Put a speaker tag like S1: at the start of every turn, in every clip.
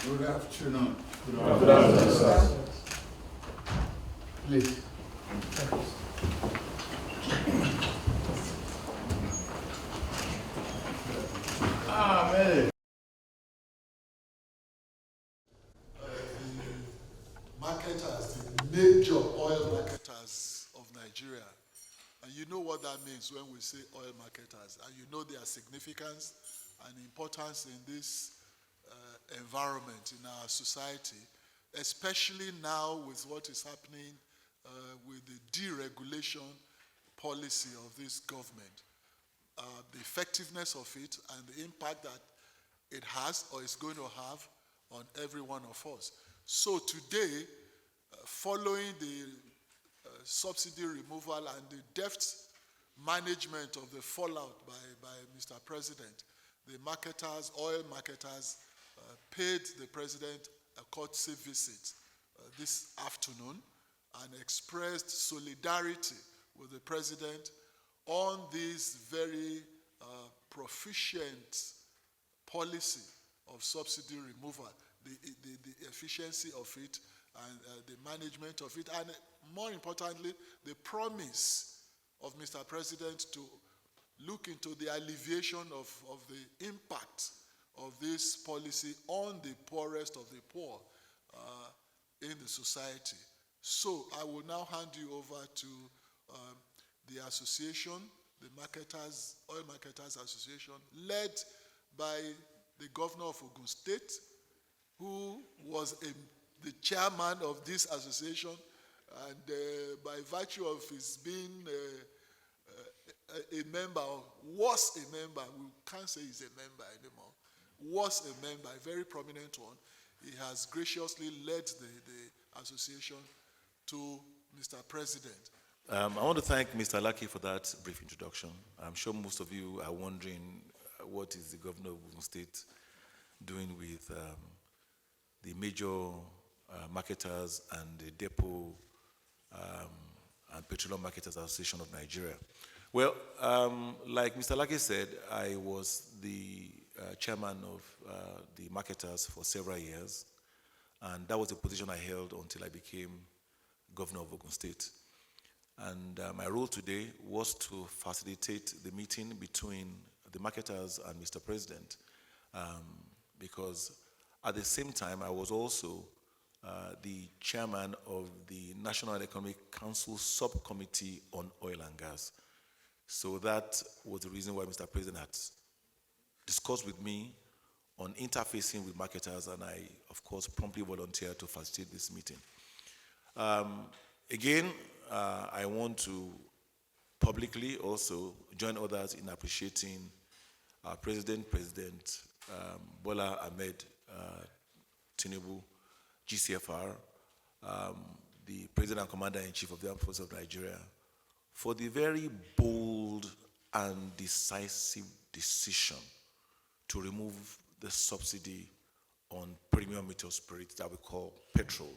S1: Good afternoon.
S2: Good afternoon, sir.
S1: Please. Amen.
S3: Marketers, the major oil marketers of Nigeria. And you know what that means when we say oil marketers. And you know their significance and importance in this environment, in our society, especially now with what is happening with the deregulation policy of this government. The effectiveness of it and the impact that it has or is going to have on every one of us. So today, following the subsidy removal and the deft management of the fallout by Mr. President, the marketers, oil marketers, paid the president a courtesy visit this afternoon and expressed solidarity with the president on this very proficient policy of subsidy removal, the efficiency of it and the management of it, and more importantly, the promise of Mr. President to look into the alleviation of the impact of this policy on the poorest of the poor in the society. So I will now hand you over to the association, the Oil Marketers Association, led by the governor of Ogun State, who was the chairman of this association, and by virtue of his being a member, or was a member, we can't say he's a member anymore, was a member, a very prominent one. He has graciously led the association to Mr. President.
S2: I want to thank Mr. Laki for that brief introduction. I'm sure most of you are wondering what is the governor of Ogun State doing with the major marketers and the depot and petroleum marketers association of Nigeria. Well, like Mr. Laki said, I was the chairman of the marketers for several years, and that was a position I held until I became governor of Ogun State. And my role today was to facilitate the meeting between the marketers and Mr. President, because at the same time, I was also the chairman of the National Economic Council Subcommittee on Oil and Gas. So that was the reason why Mr. President had discussed with me on interfacing with marketers, and I, of course, promptly volunteered to facilitate this meeting. Again, I want to publicly also join others in appreciating our President Bola Tinubu, GCFR, the President and Commander-in-Chief of the Armed Forces of Nigeria, for the very bold and decisive decision to remove the subsidy on premium meteor spirits that we call petrol.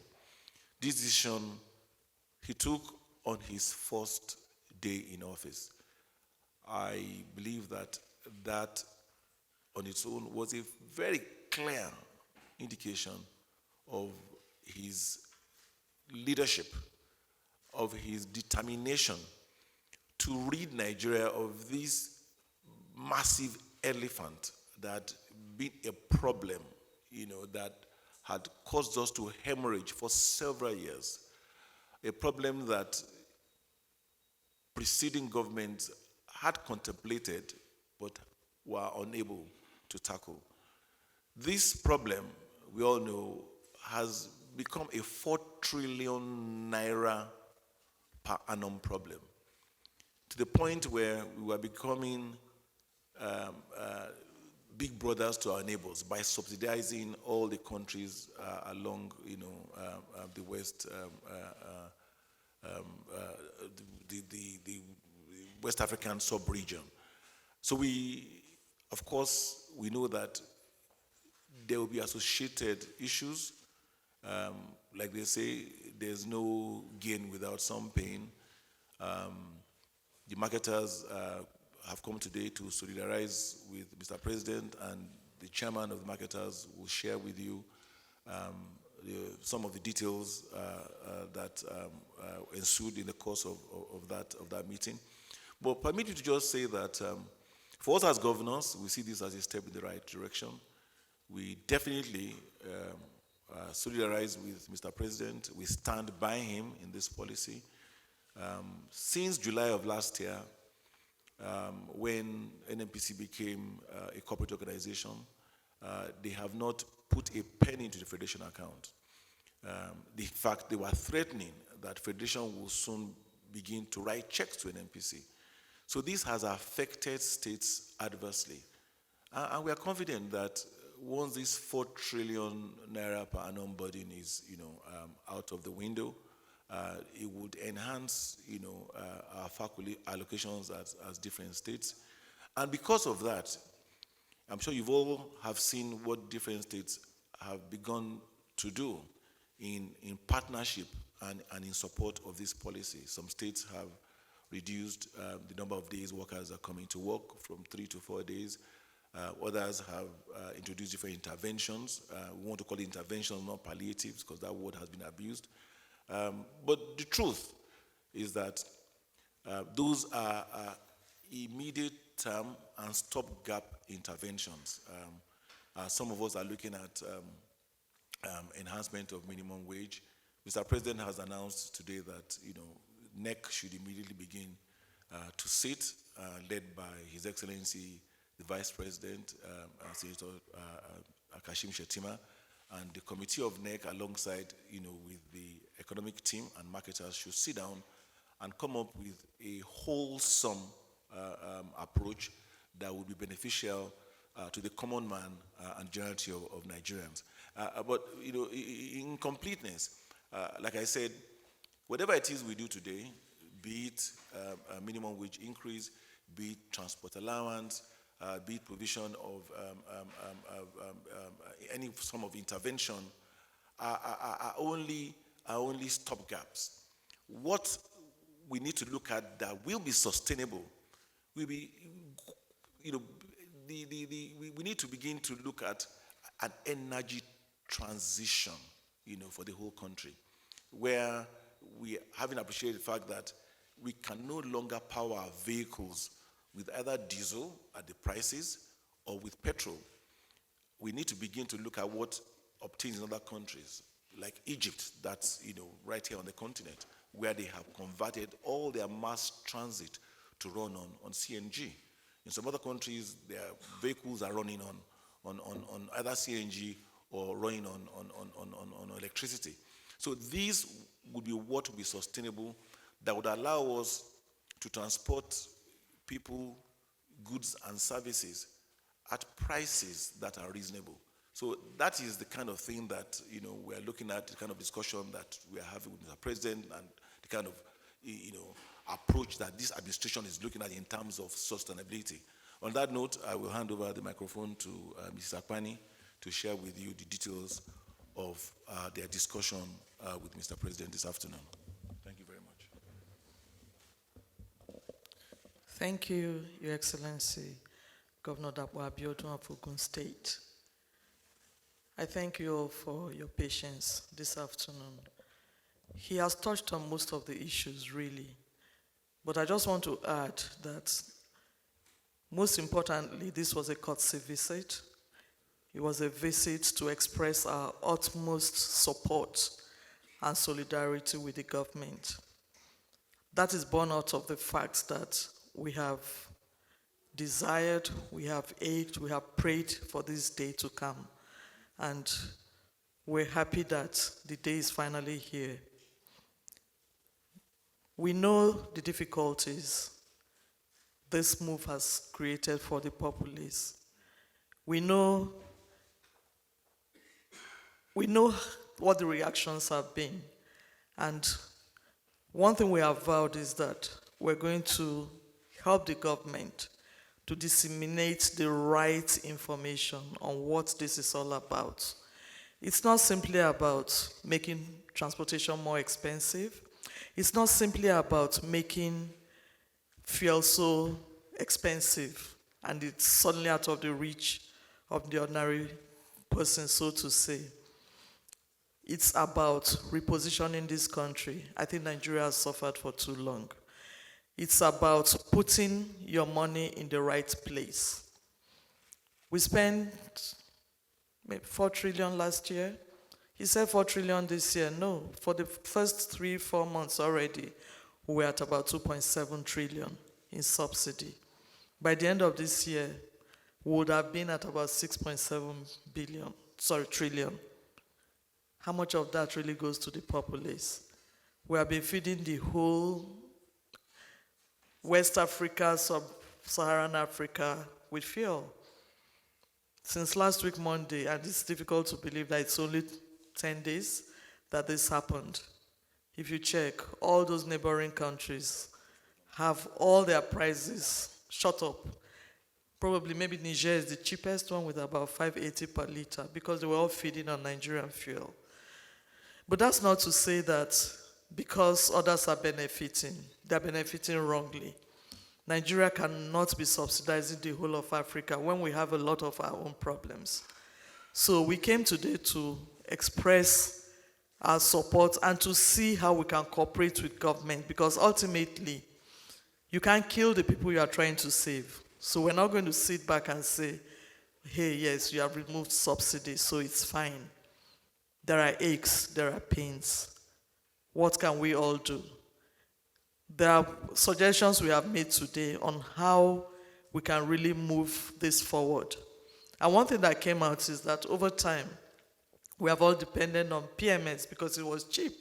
S2: This decision he took on his first day in office. I believe that on its own was a very clear indication of his leadership, of his determination to rid Nigeria of this massive elephant that been a problem, that had caused us to hemorrhage for several years. A problem that preceding governments had contemplated but were unable to tackle. This problem, we all know, has become a 4 trillion naira per annum problem, to the point where we were becoming big brothers to our neighbors by subsidizing all the countries along, the West, the West African sub-region. So of course, we know that there will be associated issues. Like they say, there's no gain without some pain. The marketers have come today to solidarize with Mr. President, and the chairman of the marketers will share with you some of the details that ensued in the course of that meeting. But permit me to just say that for us as governors, we see this as a step in the right direction. We definitely solidarize with Mr. President. We stand by him in this policy. Since July of last year, when NNPC became a corporate organization, they have not put a penny into the Federation account. In fact, they were threatening that Federation will soon begin to write checks to NNPC. So this has affected states adversely. And we are confident that once this 4 trillion naira per annum burden is, out of the window, it would enhance, our faculty allocations as different states. And because of that, I'm sure you've all have seen what different states have begun to do in partnership and in support of this policy. Some states have reduced the number of days workers are coming to work from 3 to 4 days. Others have introduced different interventions. We want to call it interventions, not palliatives, because that word has been abused. But the truth is that those are immediate term and stopgap interventions. Some of us are looking at enhancement of minimum wage. Mr. President has announced today that NEC should immediately begin to sit, led by His Excellency the Vice President, Senator Kashim Shettima, and the committee of NEC alongside with the economic team and marketers should sit down and come up with a wholesome approach that would be beneficial to the common man and generality of Nigerians. But in completeness, like I said, whatever it is we do today, be it a minimum wage increase, be it transport allowance, be it provision of any form of intervention, are only stopgaps. What we need to look at that will be sustainable will be, we need to begin to look at an energy transition, for the whole country, where we haven't appreciated the fact that we can no longer power our vehicles with either diesel at the prices or with petrol. We need to begin to look at what obtains in other countries, like Egypt, that's right here on the continent, where they have converted all their mass transit to run on CNG. In some other countries, their vehicles are running on either CNG or running on electricity. So these would be what would be sustainable, that would allow us to transport people, goods, and services at prices that are reasonable. So that is the kind of thing that we are looking at, the kind of discussion that we are having with Mr. President, and the kind of approach that this administration is looking at in terms of sustainability. On that note, I will hand over the microphone to Mrs. Akpani to share with you the details of their discussion with Mr. President this afternoon. Thank you very much.
S4: Thank you, Your Excellency, Governor Dapo Abiodun of Ogun State. I thank you all for your patience this afternoon. He has touched on most of the issues, really. But I just want to add that, most importantly, this was a courtesy visit. It was a visit to express our utmost support and solidarity with the government. That is born out of the fact that we have desired, we have ached, we have prayed for this day to come. And we're happy that the day is finally here. We know the difficulties this move has created for the populace. We know what the reactions have been. And one thing we have vowed is that we're going to help the government to disseminate the right information on what this is all about. It's not simply about making transportation more expensive. It's not simply about making fuel so expensive and it's suddenly out of the reach of the ordinary person, so to say. It's about repositioning this country. I think Nigeria has suffered for too long. It's about putting your money in the right place. We spent maybe 4 trillion last year. He said 4 trillion this year. No, for the first 3-4 months already, we were at about 2.7 trillion in subsidy. By the end of this year, we would have been at about 6.7 trillion. How much of that really goes to the populace? We have been feeding the whole West Africa, Sub-Saharan Africa with fuel. Since last week, Monday, and it's difficult to believe that it's only 10 days that this happened. If you check, all those neighboring countries have all their prices shot up. Probably maybe Niger is the cheapest one with about 580 per liter because they were all feeding on Nigerian fuel. But that's not to say that because others are benefiting, they're benefiting wrongly. Nigeria cannot be subsidizing the whole of Africa when we have a lot of our own problems. So we came today to express our support and to see how we can cooperate with government, because ultimately, you can't kill the people you are trying to save. So we're not going to sit back and say, hey, yes, you have removed subsidies, so it's fine. There are aches, there are pains. What can we all do? There are suggestions we have made today on how we can really move this forward. And one thing that came out is that over time, we have all depended on PMS because it was cheap.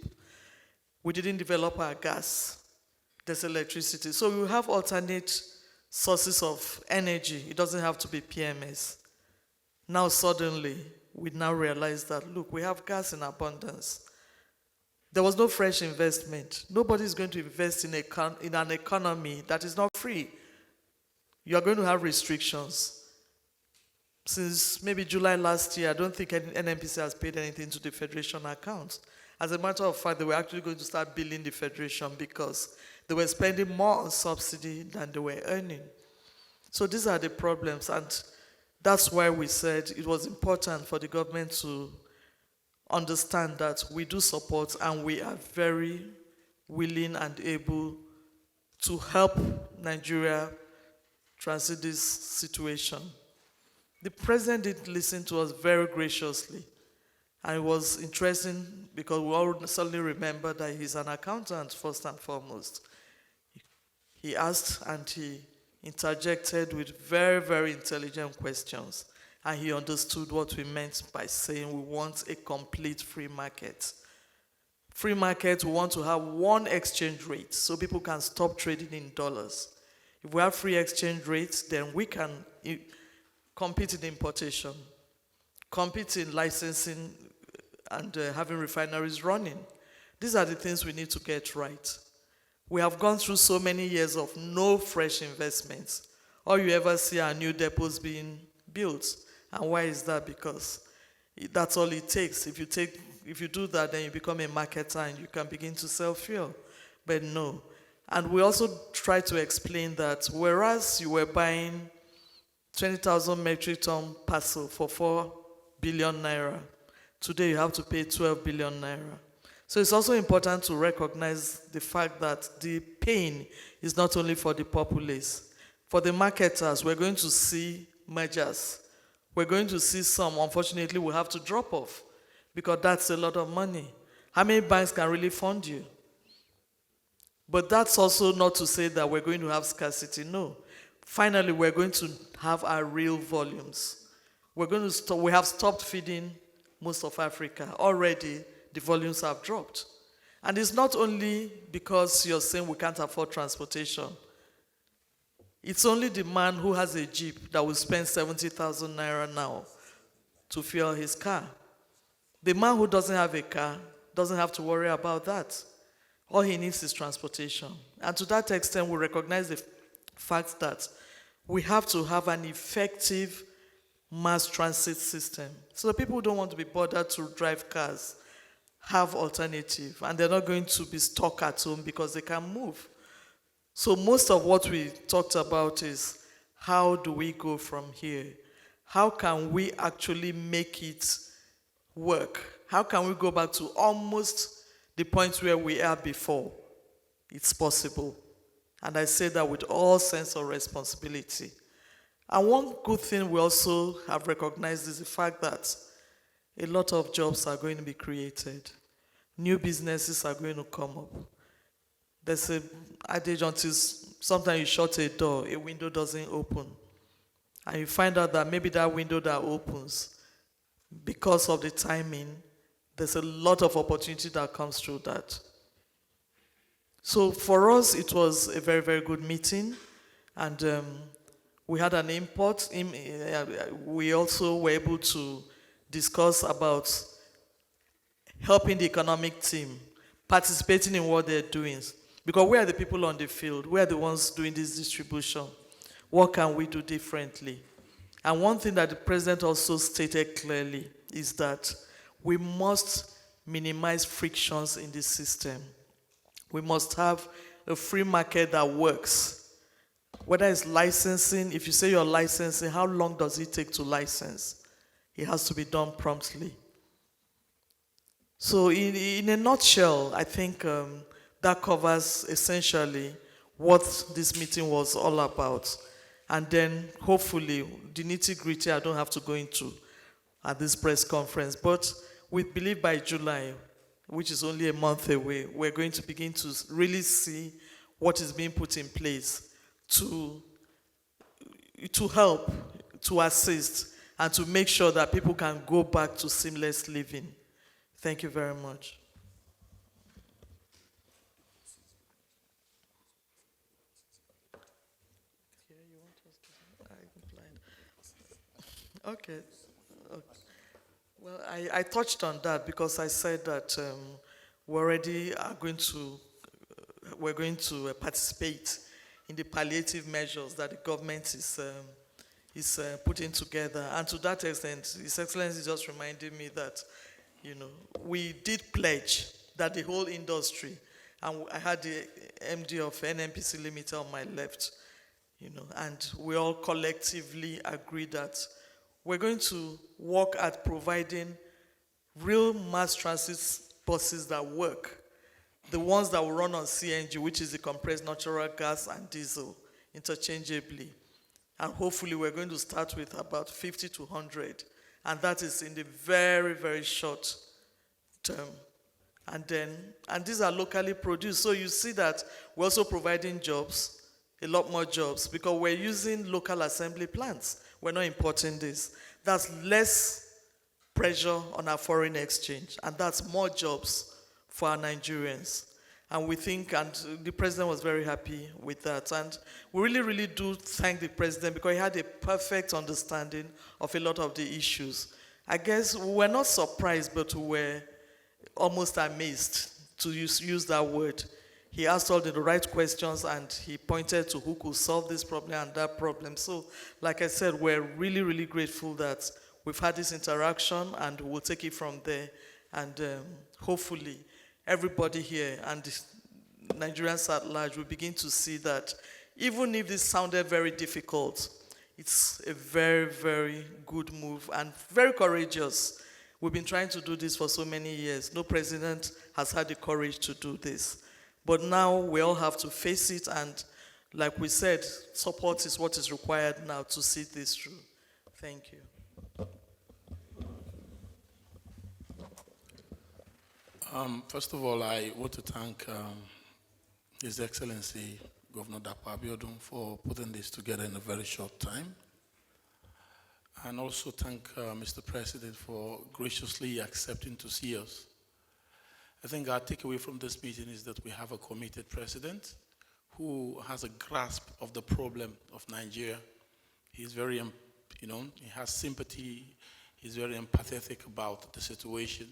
S4: We didn't develop our gas. There's electricity. So we have alternate sources of energy. It doesn't have to be PMS. Now suddenly, we now realize that, look, we have gas in abundance. There was no fresh investment. Nobody's going to invest in an economy that is not free. You are going to have restrictions. Since maybe July last year, I don't think NNPC has paid anything to the Federation account. As a matter of fact, they were actually going to start billing the Federation because they were spending more on subsidy than they were earning. So these are the problems, and that's why we said it was important for the government to understand that we do support and we are very willing and able to help Nigeria transit this situation. The president did listen to us very graciously, and it was interesting because we all suddenly remember that he's an accountant first and foremost. He asked and he interjected with very, very intelligent questions, and he understood what we meant by saying we want a complete free market. Free market, we want to have one exchange rate so people can stop trading in dollars. If we have free exchange rates, then we can compete in importation, compete in licensing and having refineries running. These are the things we need to get right. We have gone through so many years of no fresh investments. All you ever see are new depots being built. And why is that? Because that's all it takes. If you do that, then you become a marketer and you can begin to sell fuel. But no. And we also try to explain that whereas you were buying 20,000 metric ton parcel for 4 billion naira, today you have to pay 12 billion naira. So it's also important to recognize the fact that the pain is not only for the populace. For the marketers, we're going to see mergers. We're going to see some, unfortunately, will have to drop off because that's a lot of money. How many banks can really fund you? But that's also not to say that we're going to have scarcity. No. Finally, we're going to have our real volumes. We have stopped feeding most of Africa. Already, the volumes have dropped. And it's not only because you're saying we can't afford transportation. It's only the man who has a Jeep that will spend 70,000 naira now to fuel his car. The man who doesn't have a car doesn't have to worry about that. All he needs is transportation. And to that extent, we recognize the fact that we have to have an effective mass transit system. So the people who don't want to be bothered to drive cars have alternative, and they're not going to be stuck at home because they can move. So most of what we talked about is how do we go from here? How can we actually make it work? How can we go back to almost the point where we are before? It's possible. And I say that with all sense of responsibility. And one good thing we also have recognized is the fact that a lot of jobs are going to be created. New businesses are going to come up. There's a adage until sometimes you shut a door, a window doesn't open. And you find out that maybe that window that opens, because of the timing, there's a lot of opportunity that comes through that. So for us, it was a very, very good meeting. And we had an input. We also were able to discuss about helping the economic team, participating in what they're doing. Because we are the people on the field. We are the ones doing this distribution. What can we do differently? And one thing that the president also stated clearly is that we must minimize frictions in this system. We must have a free market that works. Whether it's licensing, if you say you're licensing, how long does it take to license? It has to be done promptly. So in a nutshell, I think that covers essentially what this meeting was all about. And then hopefully the nitty-gritty I don't have to go into at this press conference. But we believe by July, which is only a month away, we're going to begin to really see what is being put in place to help, to assist, and to make sure that people can go back to seamless living. Thank you very much. Okay. Well, I touched on that because I said that we're going to participate in the palliative measures that the government is putting together. And to that extent, His Excellency just reminded me that, we did pledge that the whole industry, and I had the MD of NNPC Limited on my left, and we all collectively agreed that we're going to work at providing real mass transit buses that work. The ones that will run on CNG, which is the compressed natural gas and diesel, interchangeably. And hopefully we're going to start with about 50 to 100. And that is in the very, very short term. And these are locally produced. So you see that we're also providing jobs, a lot more jobs, because we're using local assembly plants. We're not importing this. That's less pressure on our foreign exchange, and that's more jobs for our Nigerians. And we think, and the president was very happy with that. And we really, really do thank the president because he had a perfect understanding of a lot of the issues. I guess we were not surprised, but we were almost amazed, to use that word. He asked all the right questions and he pointed to who could solve this problem and that problem. So, like I said, we're really, really grateful that we've had this interaction and we'll take it from there. And hopefully, everybody here and Nigerians at large will begin to see that even if this sounded very difficult, it's a very, very good move and very courageous. We've been trying to do this for so many years. No president has had the courage to do this. But now we all have to face it, and like we said, support is what is required now to see this through. Thank you.
S5: First of all, I want to thank His Excellency Governor Dapo Abiodun for putting this together in a very short time. And also thank Mr. President for graciously accepting to see us. I think our takeaway from this meeting is that we have a committed president who has a grasp of the problem of Nigeria. He's very, he has sympathy. He's very empathetic about the situation.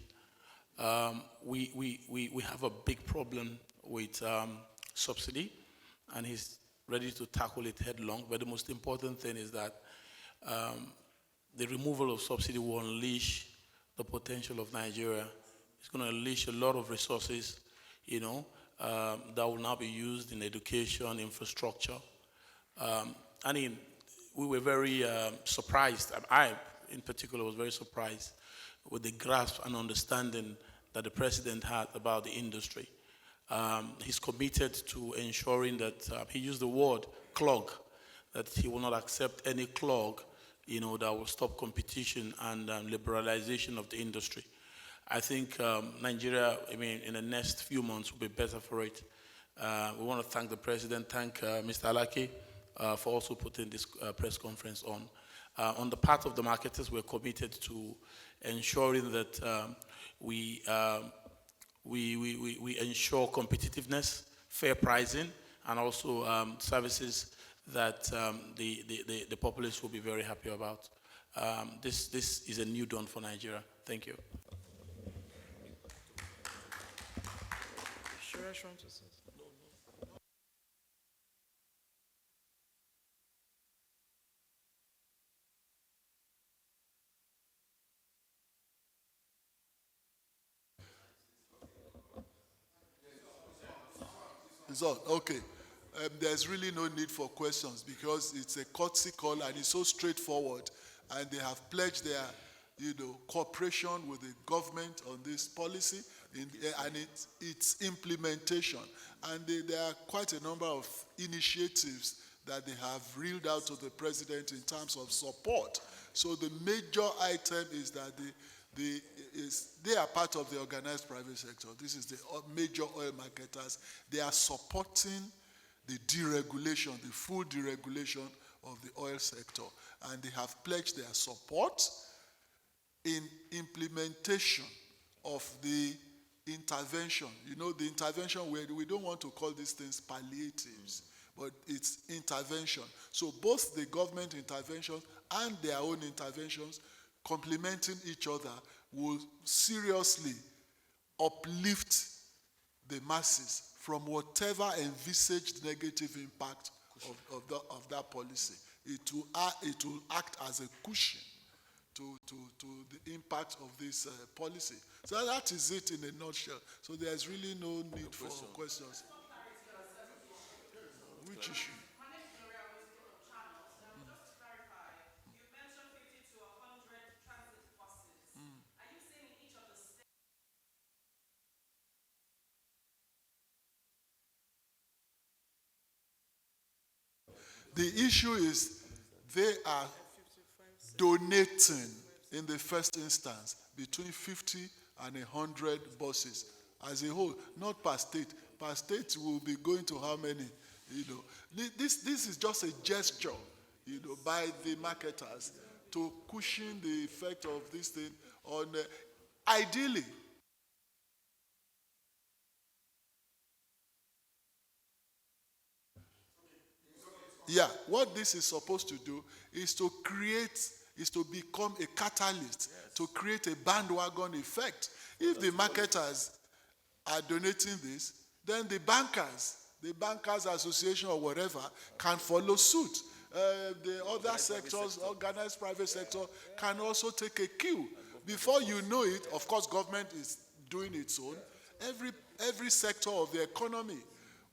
S5: We have a big problem with subsidy, and he's ready to tackle it headlong. But the most important thing is that the removal of subsidy will unleash the potential of Nigeria. It's going to unleash a lot of resources, that will now be used in education, infrastructure. We were very surprised. I, in particular, was very surprised with the grasp and understanding that the president had about the industry. He's committed to ensuring that he used the word clog, that he will not accept any clog, that will stop competition and liberalization of the industry. I think Nigeria, in the next few months will be better for it. We want to thank the president, thank Mr. Alaki for also putting this press conference on. On the part of the marketers, we're committed to ensuring that we ensure competitiveness, fair pricing, and also services that the populace will be very happy about. This is a new dawn for Nigeria. Thank you.
S3: So, okay. There's really no need for questions because it's a courtesy call and it's so straightforward, and they have pledged their, cooperation with the government on this policy and its implementation. And there are quite a number of initiatives that they have reeled out to the president in terms of support. So the major item is that they are part of the organized private sector. This is the major oil marketers. They are supporting the deregulation, the full deregulation of the oil sector. And they have pledged their support in implementation of the intervention. The intervention where we don't want to call these things palliatives, but it's intervention. So both the government interventions and their own interventions complementing each other will seriously uplift the masses from whatever envisaged negative impact of that policy. It will act as a cushion to the impact of this policy. So that is it in a nutshell. So there's really no need for questions. Which issue? The issue is they are donating in the first instance between 50 and 100 buses as a whole, not per state. Per state will be going to how many? This is just a gesture, by the marketers to cushion the effect of this thing on, ideally. Yeah, what this is supposed to do is to become a catalyst, to create a bandwagon effect. If the marketers are donating this, then the bankers association or whatever can follow suit. The other sectors, organized private sector, can also take a cue. Before you know it, of course, government is doing its own. Every sector of the economy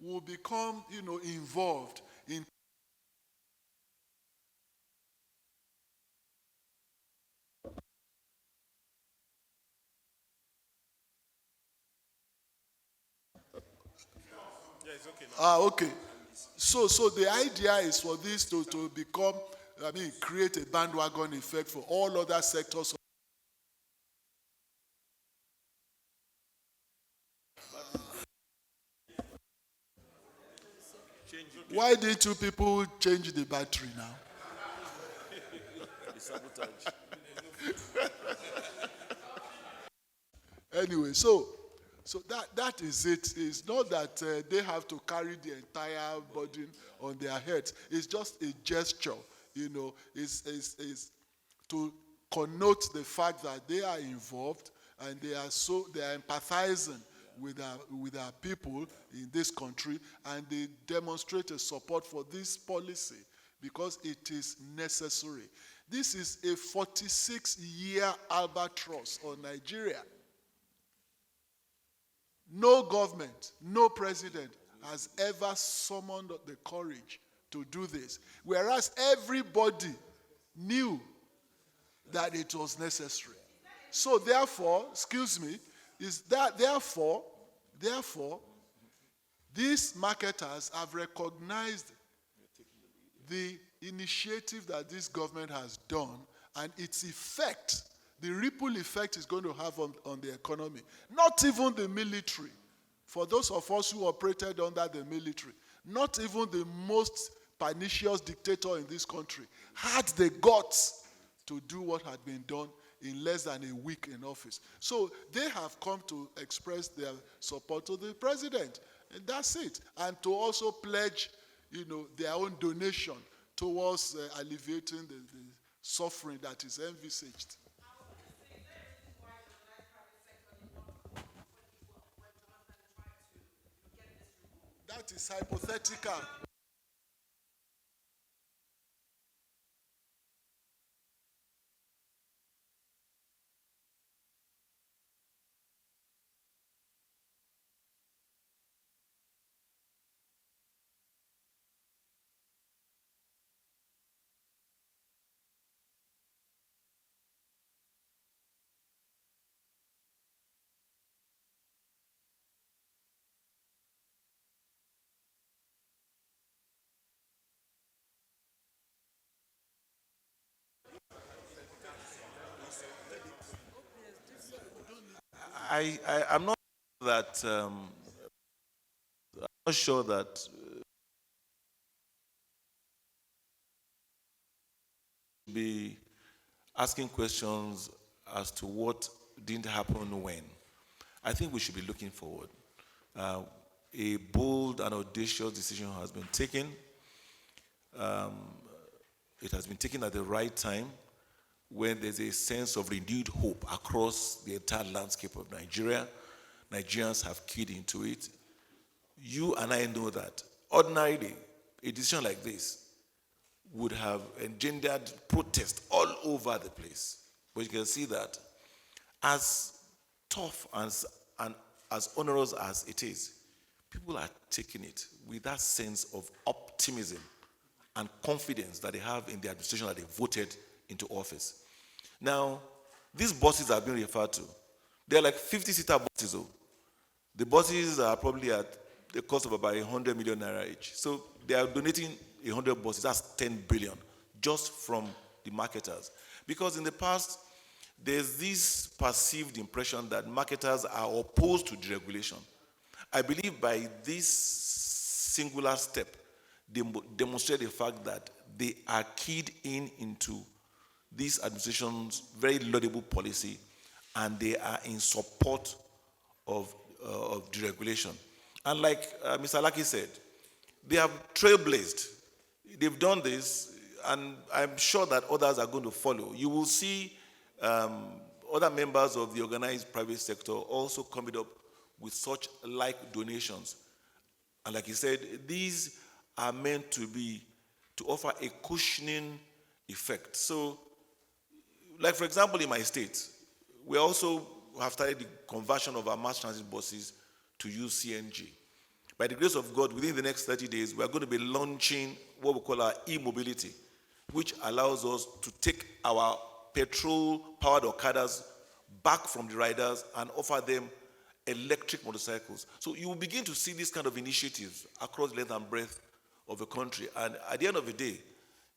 S3: will become, involved in okay. So the idea is for this to become, create a bandwagon effect for all other sectors. Why did two people change the battery now? Anyway, so that is it. It's not that they have to carry the entire burden on their heads. It's just a gesture, It's to connote the fact that they are involved and they are empathizing with our people in this country, and they demonstrate a support for this policy because it is necessary. This is a 46-year albatross on Nigeria. No government, no president has ever summoned the courage to do this, whereas everybody knew that it was necessary. So therefore, excuse me, is that therefore, these marketers have recognized the initiative that this government has done and its effect, the ripple effect is going to have on the economy. Not even the military. For those of us who operated under the military, not even the most pernicious dictator in this country had the guts to do what had been done in less than a week in office. So they have come to express their support to the president. And that's it. And to also pledge, their own donation towards alleviating the suffering that is envisaged. That is hypothetical.
S2: I'm not that I'm not sure that be asking questions as to what didn't happen when. I think we should be looking forward. A bold and audacious decision has been taken. It has been taken at the right time when there's a sense of renewed hope across the entire landscape of Nigeria. Nigerians have keyed into it. You and I know that ordinarily, a decision like this would have engendered protest all over the place. But you can see that as tough and as onerous as it is, people are taking it with that sense of optimism and confidence that they have in the administration that they voted into office. Now, these buses are being referred to. They're like 50-seater buses. The buses are probably at the cost of about 100 million naira each. So they are donating 100 buses. That's 10 billion just from the marketers. Because in the past, there's this perceived impression that marketers are opposed to deregulation. I believe by this singular step, they demonstrate the fact that they are keyed into this administration's very laudable policy, and they are in support of deregulation. And like Mr. Laki said, they have trailblazed. They've done this, and I'm sure that others are going to follow. You will see other members of the organized private sector also coming up with such like donations. And like he said, these are meant to offer a cushioning effect. So, like for example, in my state, we also have started the conversion of our mass transit buses to use CNG. By the grace of God, within the next 30 days, we are going to be launching what we call our e-mobility, which allows us to take our petrol-powered Okadas back from the riders and offer them electric motorcycles. So you will begin to see these kind of initiatives across the length and breadth of the country. And at the end of the day,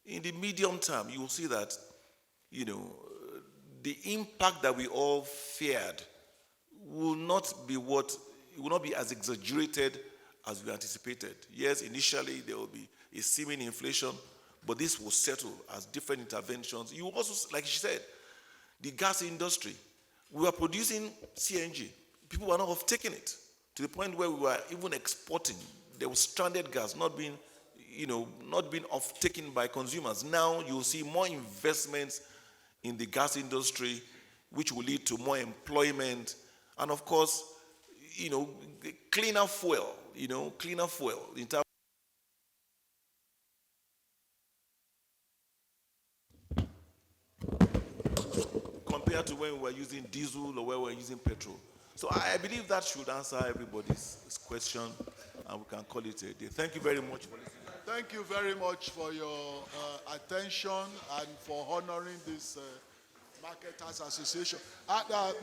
S2: in the medium term, you will see that, the impact that we all feared will not be as exaggerated as we anticipated. Yes, initially there will be a seeming inflation, but this will settle as different interventions. You also, like she said, the gas industry, we were producing CNG. People were not off-taking it to the point where we were even exporting. There was stranded gas not being off-taken by consumers. Now you'll see more investments in the gas industry, which will lead to more employment, and of course, cleaner fuel, in terms compared to when we were using diesel or when we were using petrol. So I believe that should answer everybody's question, and we can call it a day. Thank you very much for listening.
S3: Thank you very much for your attention and for honoring this Marketers Association.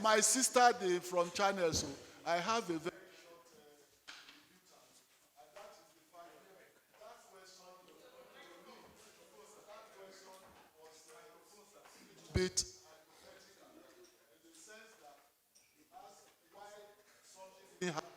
S3: My sister from Channel, so I have a very bit in the sense that he asked why something happened